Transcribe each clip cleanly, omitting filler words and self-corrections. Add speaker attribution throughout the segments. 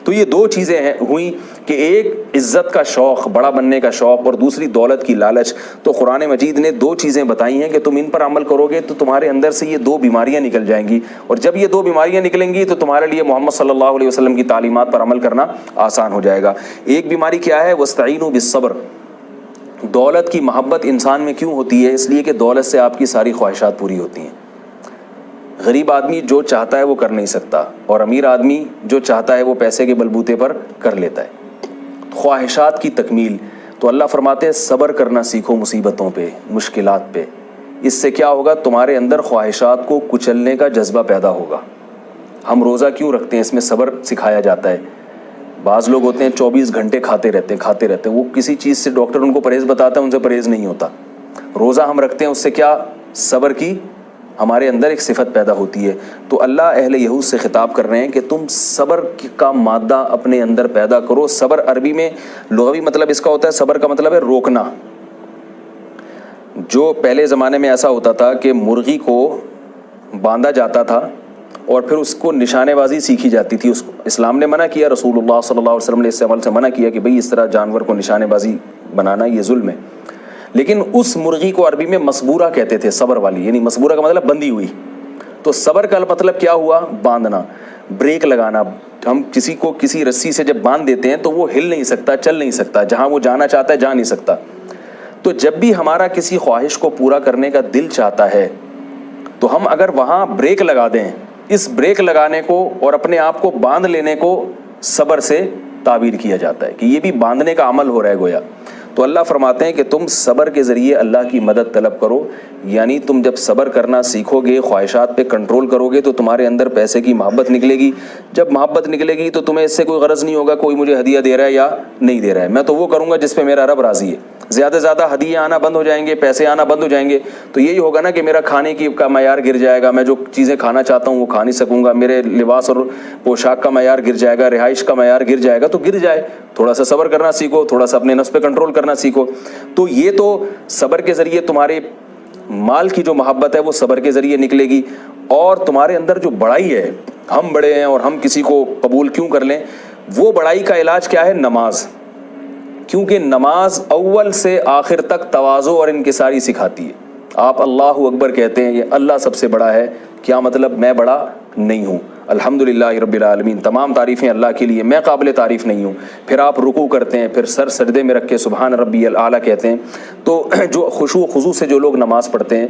Speaker 1: تو یہ دو چیزیں ہوئیں کہ ایک عزت کا شوق، بڑا بننے کا شوق، اور دوسری دولت کی لالچ۔ تو قرآن مجید نے دو چیزیں بتائی ہیں کہ تم ان پر عمل کرو گے تو تمہارے اندر سے یہ دو بیماریاں نکل جائیں گی، اور جب یہ دو بیماریاں نکلیں گی تو تمہارے لیے محمد صلی اللہ علیہ وسلم کی تعلیمات پر عمل کرنا آسان ہو جائے گا۔ ایک بیماری کیا ہے؟ وَاسْتَعِينُوا بِالصَّبْرِ۔ دولت کی محبت انسان میں کیوں ہوتی ہے؟ اس لیے کہ دولت سے آپ کی ساری خواہشات پوری ہوتی ہیں۔ غریب آدمی جو چاہتا ہے وہ کر نہیں سکتا، اور امیر آدمی جو چاہتا ہے وہ پیسے کے بلبوتے پر کر لیتا ہے۔ خواہشات کی تکمیل، تو اللہ فرماتے ہیں صبر کرنا سیکھو مصیبتوں پہ، مشکلات پہ۔ اس سے کیا ہوگا؟ تمہارے اندر خواہشات کو کچلنے کا جذبہ پیدا ہوگا۔ ہم روزہ کیوں رکھتے ہیں؟ اس میں صبر سکھایا جاتا ہے۔ بعض لوگ ہوتے ہیں 24 گھنٹے کھاتے رہتے ہیں، وہ کسی چیز سے ڈاکٹر ان کو پرہیز بتاتا ہے، ان سے پرہیز نہیں ہوتا۔ روزہ ہم رکھتے ہیں، اس سے کیا؟ صبر کی ہمارے اندر ایک صفت پیدا ہوتی ہے۔ تو اللہ اہل یہود سے خطاب کر رہے ہیں کہ تم صبر کا مادہ اپنے اندر پیدا کرو۔ صبر عربی میں لغوی مطلب اس کا ہوتا ہے، صبر کا مطلب ہے روکنا۔ جو پہلے زمانے میں ایسا ہوتا تھا کہ مرغی کو باندھا جاتا تھا اور پھر اس کو نشانے بازی سیکھی جاتی تھی، اس کو اسلام نے منع کیا، رسول اللہ صلی اللہ علیہ وسلم نے اس عمل سے منع کیا کہ بھئی اس طرح جانور کو نشانے بازی بنانا یہ ظلم ہے۔ لیکن اس مرغی کو عربی میں مسبورہ کہتے تھے، صبر والی، یعنی مسبورہ کا مطلب بندھی ہوئی۔ تو صبر کا مطلب کیا ہوا؟ باندھنا، بریک لگانا۔ ہم کسی کو کسی رسی سے جب باندھ دیتے ہیں تو وہ ہل نہیں سکتا، چل نہیں سکتا، جہاں وہ جانا چاہتا ہے جا نہیں سکتا۔ تو جب بھی ہمارا کسی خواہش کو پورا کرنے کا دل چاہتا ہے تو ہم اگر وہاں بریک لگا دیں، اس بریک لگانے کو اور اپنے آپ کو باندھ لینے کو صبر سے تعبیر کیا جاتا ہے کہ یہ بھی باندھنے کا عمل ہو رہا ہے گویا۔ تو اللہ فرماتے ہیں کہ تم صبر کے ذریعے اللہ کی مدد طلب کرو، یعنی تم جب صبر کرنا سیکھو گے، خواہشات پہ کنٹرول کرو گے تو تمہارے اندر پیسے کی محبت نکلے گی۔ جب محبت نکلے گی تو تمہیں اس سے کوئی غرض نہیں ہوگا کوئی مجھے ہدیہ دے رہا ہے یا نہیں دے رہا ہے، میں تو وہ کروں گا جس پہ میرا رب راضی ہے۔ زیادہ سے زیادہ ہدیے آنا بند ہو جائیں گے، پیسے آنا بند ہو جائیں گے، تو یہی ہوگا نا کہ میرا کھانے کی کا معیار گر جائے گا، میں جو چیزیں کھانا چاہتا ہوں وہ کھا نہیں سکوں گا، میرے لباس اور پوشاک کا معیار گر جائے گا، رہائش کا معیار گر جائے گا۔ تو گر جائے، تھوڑا سا صبر کرنا سیکھو، تھوڑا سا اپنے نفس پہ کنٹرول کرنا سیکھو۔ تو یہ تو صبر کے ذریعے تمہارے مال کی جو محبت ہے وہ صبر کے ذریعے نکلے گی، اور تمہارے اندر جو بڑائی ہے، ہم بڑے ہیں اور ہم کسی کو قبول کیوں کر لیں، وہ بڑائی کا علاج کیا ہے؟ نماز۔ کیونکہ نماز اول سے آخر تک تواضع اور انکساری سکھاتی ہے۔ آپ اللہ اکبر کہتے ہیں، یہ اللہ سب سے بڑا ہے، کیا مطلب؟ میں بڑا نہیں ہوں، الحمدللہ رب العالمین، تمام تعریفیں اللہ کے لیے، میں قابل تعریف نہیں ہوں۔ پھر آپ رکوع کرتے ہیں، پھر سر سجدے میں رکھ کے سبحان ربی الاعلیٰ کہتے ہیں۔ تو جو خشوع و خضوع سے جو لوگ نماز پڑھتے ہیں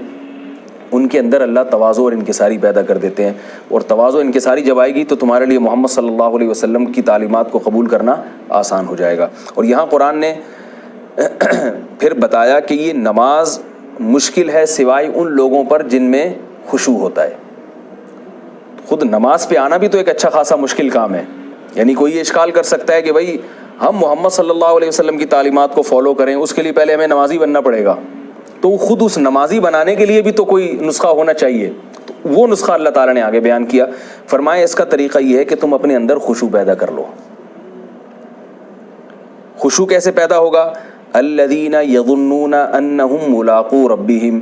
Speaker 1: ان کے اندر اللہ تواضع اور انکساری پیدا کر دیتے ہیں، اور تواضع و انکساری جب آئے گی تو تمہارے لیے محمد صلی اللہ علیہ وسلم کی تعلیمات کو قبول کرنا آسان ہو جائے گا۔ اور یہاں قرآن نے پھر بتایا کہ یہ نماز مشکل ہے سوائے ان لوگوں پر جن میں خشوع ہوتا ہے۔ خود نماز پہ آنا بھی تو ایک اچھا خاصا مشکل کام ہے، یعنی کوئی یہ اشکال کر سکتا ہے کہ بھائی ہم محمد صلی اللہ علیہ وسلم کی تعلیمات کو فالو کریں، اس کے لیے پہلے ہمیں نمازی بننا پڑے گا۔ تو خود اس نمازی بنانے کے لیے بھی تو کوئی نسخہ ہونا چاہیے، تو وہ نسخہ اللہ تعالیٰ نے آگے بیان کیا، فرمایا اس کا طریقہ یہ ہے کہ تم اپنے اندر خشوع پیدا کر لو۔ خشوع کیسے پیدا ہوگا؟ الذین یظنون انہم ملاقو ربہم،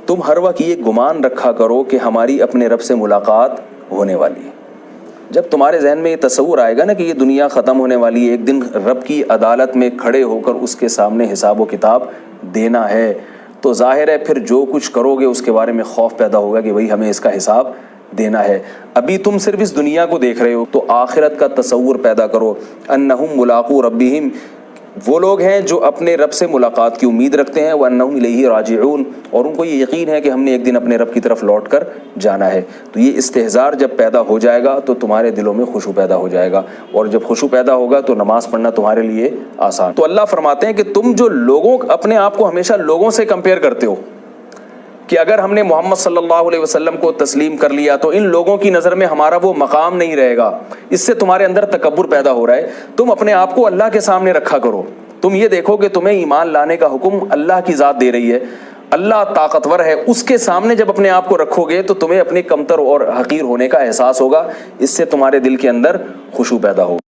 Speaker 1: تم ہر وقت یہ گمان رکھا کرو کہ ہماری اپنے رب سے ملاقات ہونے والی ہے۔ جب تمہارے ذہن میں یہ تصور آئے گا نا کہ یہ دنیا ختم ہونے والی ہے، ایک دن رب کی عدالت میں کھڑے ہو کر اس کے سامنے حساب و کتاب دینا ہے، تو ظاہر ہے پھر جو کچھ کرو گے اس کے بارے میں خوف پیدا ہوگا کہ بھئی ہمیں اس کا حساب دینا ہے۔ ابھی تم صرف اس دنیا کو دیکھ رہے ہو، تو آخرت کا تصور پیدا کرو۔ انہم ملاقو ربہم، وہ لوگ ہیں جو اپنے رب سے ملاقات کی امید رکھتے ہیں، وَأَنَّهُمْ إِلَيْهِ رَاجِعُونَ، اور ان کو یہ یقین ہے کہ ہم نے ایک دن اپنے رب کی طرف لوٹ کر جانا ہے۔ تو یہ استحضار جب پیدا ہو جائے گا تو تمہارے دلوں میں خشوع پیدا ہو جائے گا، اور جب خشوع پیدا ہوگا تو نماز پڑھنا تمہارے لیے آسان۔ تو اللہ فرماتے ہیں کہ تم جو لوگوں اپنے آپ کو ہمیشہ لوگوں سے کمپیئر کرتے ہو کہ اگر ہم نے محمد صلی اللہ علیہ وسلم کو تسلیم کر لیا تو ان لوگوں کی نظر میں ہمارا وہ مقام نہیں رہے گا، اس سے تمہارے اندر تکبر پیدا ہو رہا ہے۔ تم اپنے آپ کو اللہ کے سامنے رکھا کرو، تم یہ دیکھو کہ تمہیں ایمان لانے کا حکم اللہ کی ذات دے رہی ہے، اللہ طاقتور ہے، اس کے سامنے جب اپنے آپ کو رکھو گے تو تمہیں اپنے کمتر اور حقیر ہونے کا احساس ہوگا، اس سے تمہارے دل کے اندر خشوع پیدا ہوگا۔